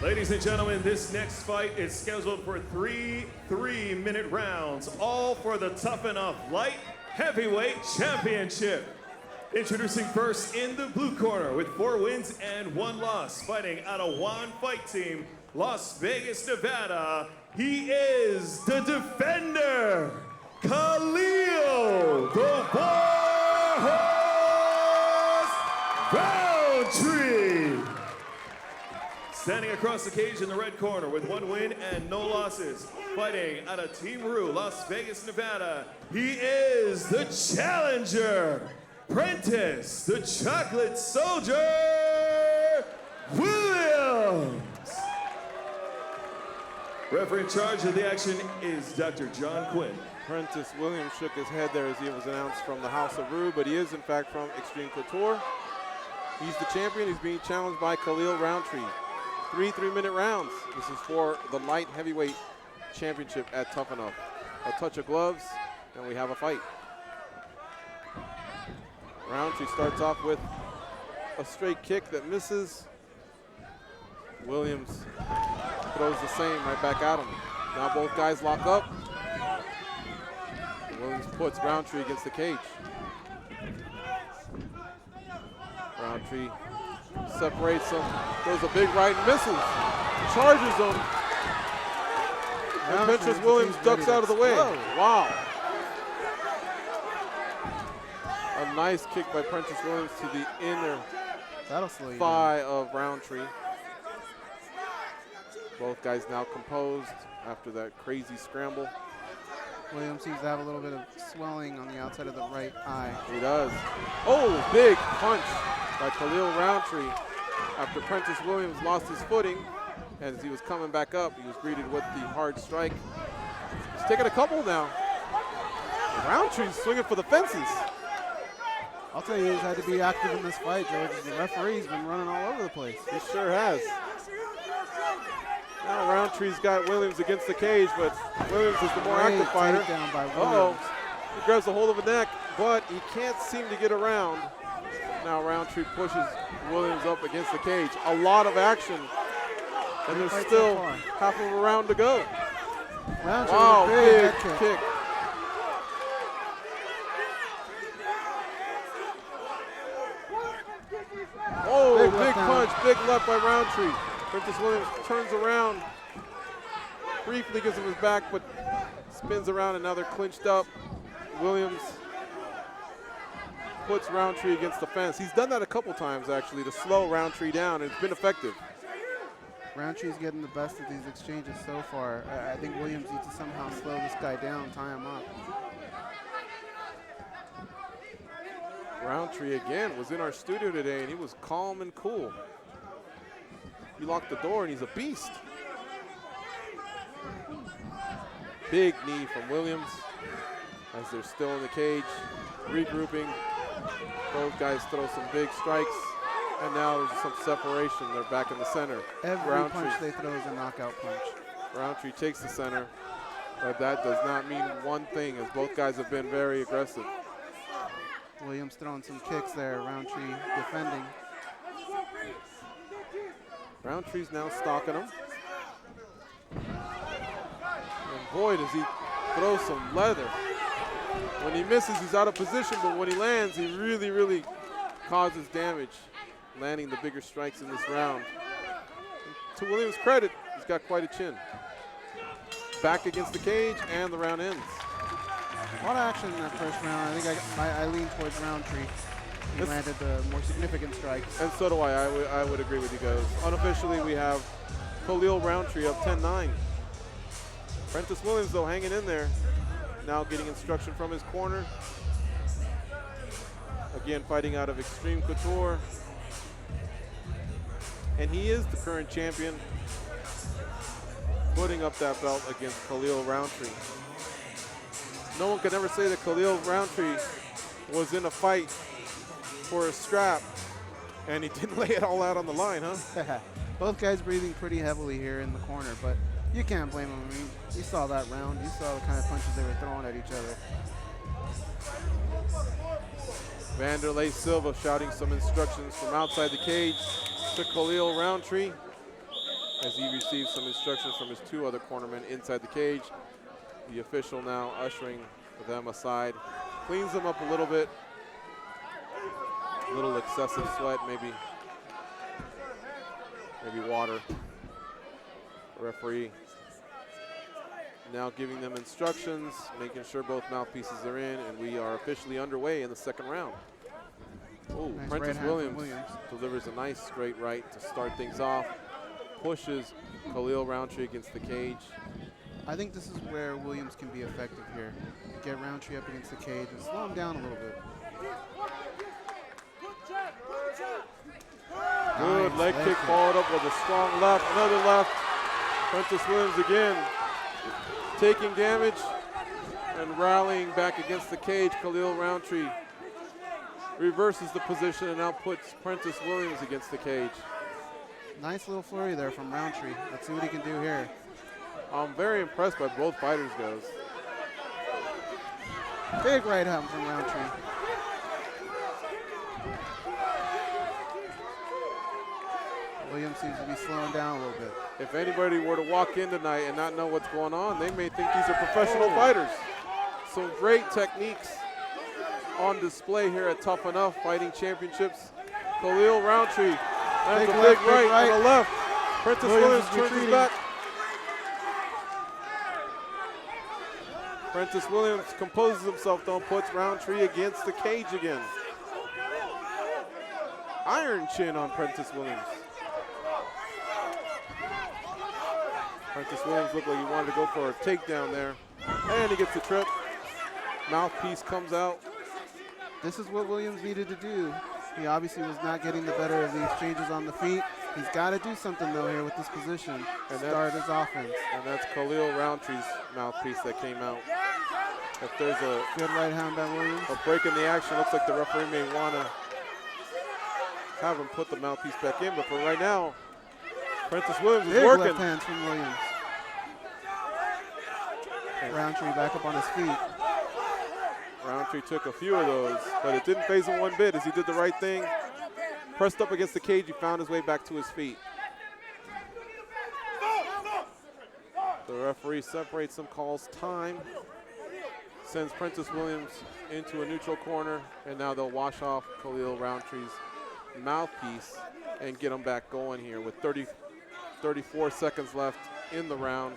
Ladies and gentlemen, this next fight is scheduled for three 3-minute rounds, all for the Tuff-N-Uff Light Heavyweight Championship. Introducing first in the blue corner with 4 wins and 1 loss, fighting out of One Fight Team, Las Vegas, Nevada. He is the defender, Khalil the Warhorse Rountree. Standing across the cage in the red corner with 1 win and no losses, fighting out of Team Rue, Las Vegas, Nevada. He is the challenger, Prentice, the Chocolate Soldier Williams. Referee in charge of the action is Dr. John Quinn. Prentice Williams shook his head there as he was announced from the House of Rue, but he is in fact from Extreme Couture. He's the champion. He's being challenged by Khalil Rountree. 3 3-minute rounds. This is for the light heavyweight championship at Tuff-N-Uff. A touch of gloves, and we have a fight. Rountree starts off with a straight kick that misses. Williams throws the same right back at him. Now both guys lock up. Williams puts Rountree against the cage. Rountree separates him, throws a big right and misses. Charges him. And Prentice Williams ducks out of the way. Wow. A nice kick by Prentice Williams to the inner thigh of Rountree. Both guys now composed after that crazy scramble. Williams seems to have a little bit of swelling on the outside of the right eye. He does. Oh, big punch by Khalil Rountree after Prentice Williams lost his footing. As he was coming back up, he was greeted with the hard strike. He's taking a couple now. Rountree's swinging for the fences. I'll tell you, he's had to be active in this fight, George. The referee's been running all over the place. He sure has. Now Rountree's got Williams against the cage, but Williams is the more active fighter. Uh-oh. He grabs a hold of a neck, but he can't seem to get around. Now Rountree pushes Williams up against the cage. A lot of action, and there's still half of a round to go. Wow, big kick. Oh, big punch, big left by Rountree. Prentice Williams turns around, briefly gives him his back, but spins around and now they're clinched up. Williams puts Rountree against the fence. He's done that a couple times actually to slow Rountree down, and it's been effective. Rountree's getting the best of these exchanges so far. I think Williams needs to somehow slow this guy down, tie him up. Rountree again was in our studio today and he was calm and cool. He locked the door and he's a beast. Big knee from Williams as they're still in the cage, regrouping. Both guys throw some big strikes, and now there's some separation. They're back in the center. Every punch they throw is a knockout punch. Rountree takes the center, but that does not mean one thing, as both guys have been very aggressive. Williams throwing some kicks there, Rountree defending. Rountree's now stalking him. And boy, does he throw some leather. When he misses, he's out of position, but when he lands, he really, really causes damage, landing the bigger strikes in this round. And to Williams' credit, he's got quite a chin. Back against the cage, and the round ends. A lot of action in that first round. I think I lean towards Rountree. He landed the more significant strikes. And so do I. I would agree with you guys. Unofficially, we have Khalil Rountree up 10-9. Prentice Williams, though, hanging in there. Now getting instruction from his corner. Again, fighting out of Extreme Couture. And he is the current champion, putting up that belt against Khalil Rountree. No one could ever say that Khalil Rountree was in a fight for a strap, and he didn't lay it all out on the line, huh? Both guys breathing pretty heavily here in the corner, but you can't blame them. I mean, you saw that round. You saw the kind of punches they were throwing at each other. Vanderlei Silva shouting some instructions from outside the cage to Khalil Rountree. as he receives some instructions from his 2 other cornermen inside the cage. The official now ushering them aside. Cleans them up a little bit. A little excessive sweat, maybe water. The referee now giving them instructions, making sure both mouthpieces are in, and we are officially underway in the 2nd round. Oh, Nice Prentice right Williams delivers a nice straight right to start things off. Pushes Khalil Rountree against the cage. I think this is where Williams can be effective here. Get Rountree up against the cage and slow him down a little bit. Good Nice leg kick followed up with a strong left, another left. Prentice Williams again taking damage and rallying back against the cage. Khalil Rountree reverses the position and now puts Prentice Williams against the cage. Nice little flurry there from Rountree. Let's see what he can do here. I'm very impressed by both fighters, guys. Big right hand from Rountree. Williams seems to be slowing down a little bit. If anybody were to walk in tonight and not know what's going on, they may think these are professional fighters. Some great techniques on display here at Tuff-N-Uff Fighting Championships. Khalil Rountree lands a big right and a left. Prentice Williams turns his back. Prentice Williams composes himself though and puts Rountree against the cage again. Iron chin on Prentice Williams. Prentice Williams looked like he wanted to go for a takedown there. And he gets the trip. Mouthpiece comes out. This is what Williams needed to do. He obviously was not getting the better of the exchanges on the feet. He's got to do something though here with this position and start his offense. And that's Khalil Rountree's mouthpiece that came out. If there's a good right hand by Williams. A break in the action, looks like the referee may want to have him put the mouthpiece back in, but for right now, Prentice Williams is working. Left hands from Williams. Rountree back up on his feet. Rountree took a few of those, but it didn't faze him one bit as he did the right thing. Pressed up against the cage, he found his way back to his feet. The referee separates some calls. Time sends Prentice Williams into a neutral corner, and now they'll wash off Khalil Rountree's mouthpiece and get him back going here with 34 seconds left in the round.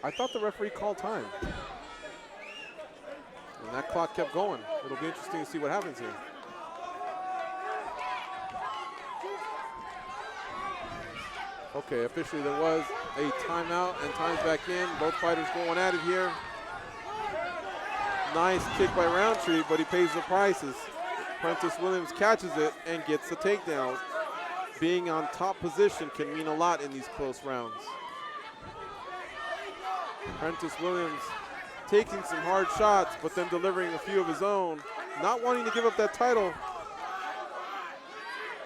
I thought the referee called time. And that clock kept going. It'll be interesting to see what happens here. Okay, officially there was a timeout and time's back in. Both fighters going at it here. Nice kick by Rountree, but he pays the prices. Prentice Williams catches it and gets the takedown. Being on top position can mean a lot in these close rounds. Prentice Williams taking some hard shots, but then delivering a few of his own. Not wanting to give up that title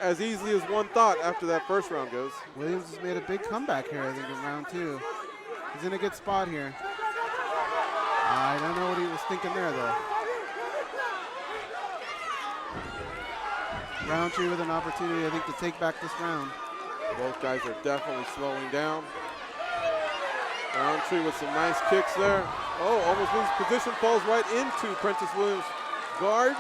as easily as one thought after that first round goes. Williams has made a big comeback here, I think, in round 2. He's in a good spot here. I don't know what he was thinking there, though. Rountree with an opportunity, I think, to take back this round. Both guys are definitely slowing down. Rountree with some nice kicks there. Oh, almost loses position, falls right into Prentice Williams' guard.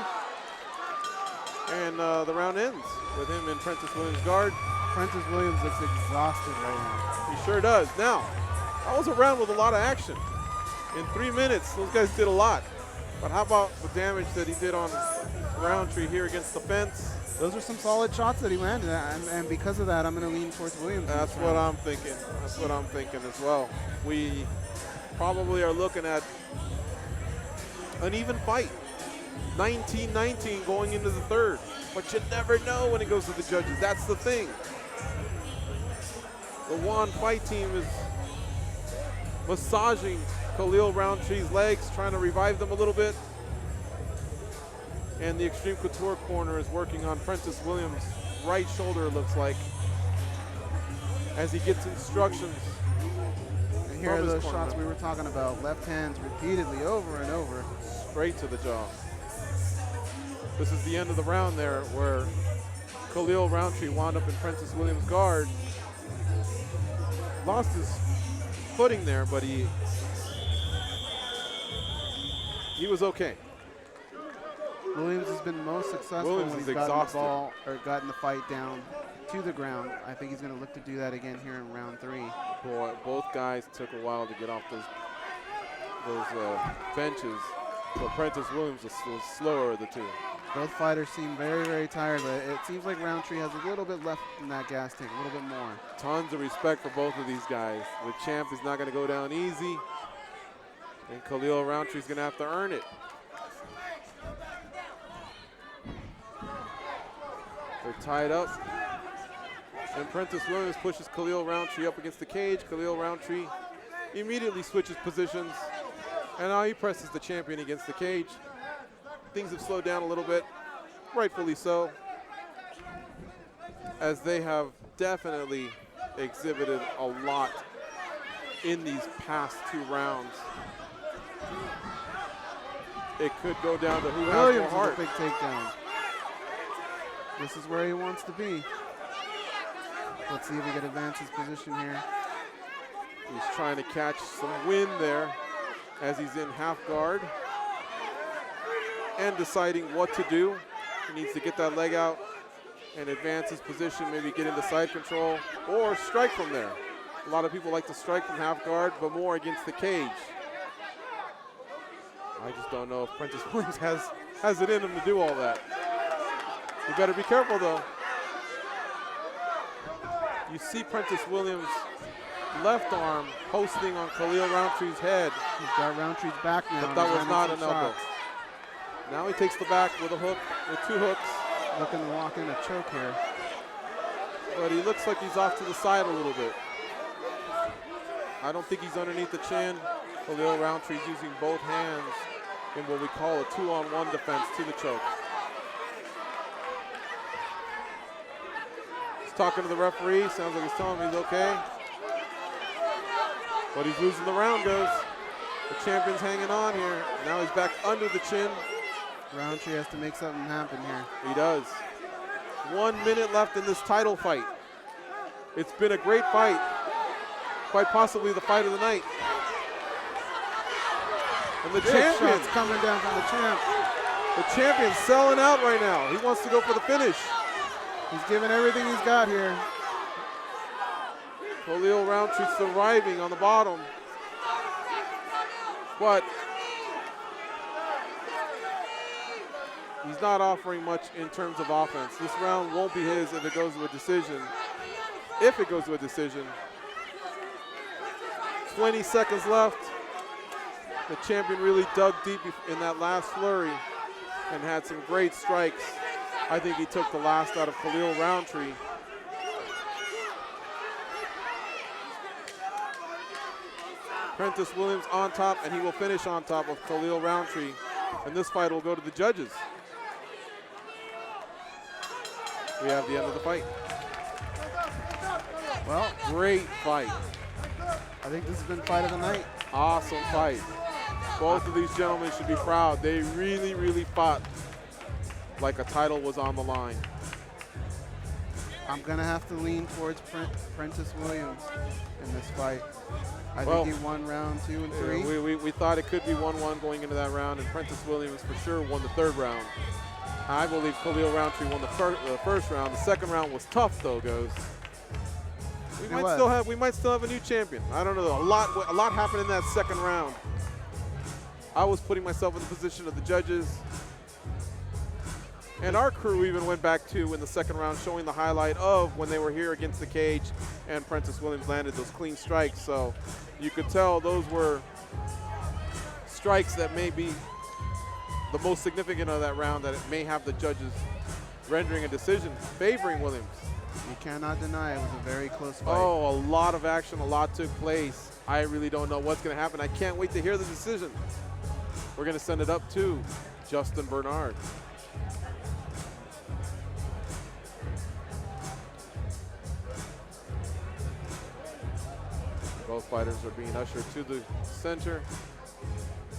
And the round ends with him in Prentice Williams' guard. Prentice Williams looks exhausted right now. He sure does. Now, that was a round with a lot of action. In 3 minutes, those guys did a lot. But how about the damage that he did on Rountree here against the fence? Those are some solid shots that he landed, and because of that, I'm going to lean towards Williams. That's what I'm thinking. That's what I'm thinking as well. We probably are looking at an even fight. 19-19 going into the third. But you never know when it goes to the judges. That's the thing. The Juan fight team is massaging Khalil Rountree's legs, trying to revive them a little bit. And the Extreme Couture corner is working on Prentice Williams' right shoulder, it looks like, as he gets instructions. And here are those shots we were talking about. Left hands repeatedly over and over. Straight to the jaw. This is the end of the round there, where Khalil Rountree wound up in Prentice Williams' guard. Lost his footing there, but he was okay. Williams has been most successful when he's gotten the ball or gotten the fight down to the ground. I think he's going to look to do that again here in round 3. Boy, both guys took a while to get off those benches, but Prentice Williams was slower of the two. Both fighters seem very, very tired, but it seems like Rountree has a little bit left in that gas tank, a little bit more. Tons of respect for both of these guys. The champ is not going to go down easy, and Khalil Rountree is going to have to earn it. They're tied up, and Prentice Williams pushes Khalil Rountree up against the cage. Khalil Rountree immediately switches positions, and now he presses the champion against the cage. Things have slowed down a little bit, rightfully so, as they have definitely exhibited a lot in these past 2 rounds. It could go down to who has more heart. Big takedown. This is where he wants to be. Let's see if he can advance his position here. He's trying to catch some wind there as he's in half guard and deciding what to do. He needs to get that leg out and advance his position, maybe get into side control or strike from there. A lot of people like to strike from half guard, but more against the cage. I just don't know if Prentice Williams has it in him to do all that. You better be careful though. You see Prentice Williams' left arm posting on Khalil Rountree's head. He's got Rountree's back now. But that was not an elbow. Now he takes the back with a hook, with 2 hooks. Looking to walk in a choke here. But he looks like he's off to the side a little bit. I don't think he's underneath the chin. Khalil Rountree's using both hands in what we call a 2-on-1 defense to the choke. He's talking to the referee. Sounds like he's telling him he's okay. But he's losing the round, goes. The champion's hanging on here. Now he's back under the chin. Rountree has to make something happen here. He does. 1 minute left in this title fight. It's been a great fight. Quite possibly the fight of the night. And the champion's coming down from the champ. The champion's selling out right now. He wants to go for the finish. He's giving everything he's got here. Khalil Rountree surviving on the bottom. But he's not offering much in terms of offense. This round won't be his if it goes to a decision. If it goes to a decision. 20 seconds left. The champion really dug deep in that last flurry and had some great strikes. I think he took the last out of Khalil Rountree. Prentice Williams on top, and he will finish on top of Khalil Rountree. And this fight will go to the judges. We have the end of the fight. Well, great fight. I think this has been fight of the night. Awesome fight. Both of these gentlemen should be proud. They really, really fought like a title was on the line. I'm going to have to lean towards Prentice Williams in this fight. I think he won round 2 and 3. We thought it could be 1-1 going into that round, and Prentice Williams for sure won the 3rd round. I believe Khalil Rountree won the first round. The 2nd round was tough, though, goes. We might still have a new champion. I don't know. A lot happened in that 2nd round. I was putting myself in the position of the judges. And our crew even went back to in the 2nd round, showing the highlight of when they were here against the cage and Prentice Williams landed those clean strikes. So you could tell those were strikes that may be the most significant of that round, that it may have the judges rendering a decision favoring Williams. You cannot deny it was a very close fight. Oh, a lot of action, a lot took place. I really don't know what's going to happen. I can't wait to hear the decision. We're going to send it up to Justin Bernard. Both fighters are being ushered to the center.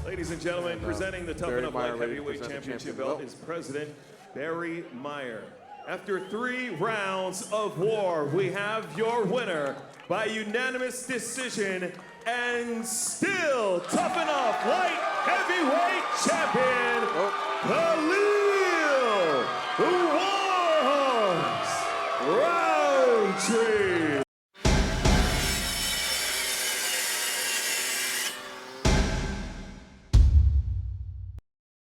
Ladies and gentlemen, presenting the Tuff-N-Uff Light Heavyweight Championship belt is President Barry Meyer. After 3 rounds of war, we have your winner by unanimous decision and still Tuff-N-Uff light heavyweight champion, Khalil